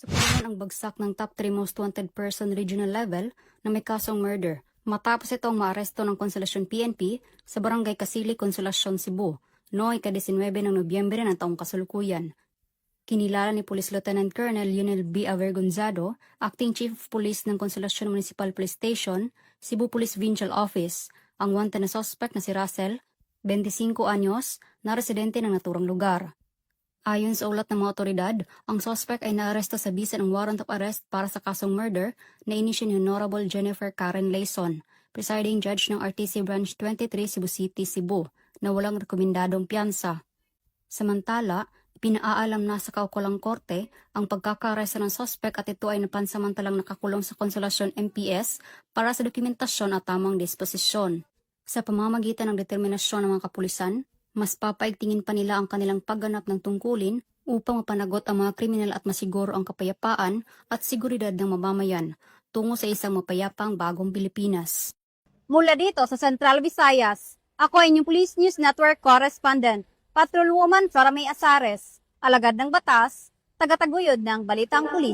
Sa Pilipinas ang bagsak ng top 3 most wanted person regional level na may kasong murder matapos itong maaresto ng Consolacion PNP sa Barangay Kasili, Consolacion, Cebu noong ika-19 ng Nobyembre ng taong kasalukuyan. Kinilala ni Police Lieutenant Colonel Lionel B. Avergonzado, Acting Chief of Police ng Consolacion Municipal Police Station, Cebu Police Provincial Office, ang wanted na suspect na si Russell, 25 anyos, na residente ng naturang lugar. Ayon sa ulat ng mga otoridad, ang suspect ay naaresto sa bisa ng warrant of arrest para sa kasong murder na inisyu ni Honorable Jennifer Karen Layson, presiding judge ng RTC Branch 23 Cebu City, Cebu, na walang rekomendadong piyansa. Samantala, pinaalam na sa kaukulang korte ang pagkakaresto ng suspect at ito ay napansamantalang nakakulong sa Consolacion MPS para sa dokumentasyon at tamang disposisyon. Sa pamamagitan ng determinasyon ng mga kapulisan, mas papaigtingin pa nila ang kanilang pagganap ng tungkulin upang mapanagot ang mga kriminal at masiguro ang kapayapaan at seguridad ng mamamayan tungo sa isang mapayapang bagong Pilipinas. Mula dito sa Central Visayas, ako ay inyong Police News Network Correspondent, Patrolwoman Flora May Asares, alagad ng batas, tagataguyod ng Balitang Pulis.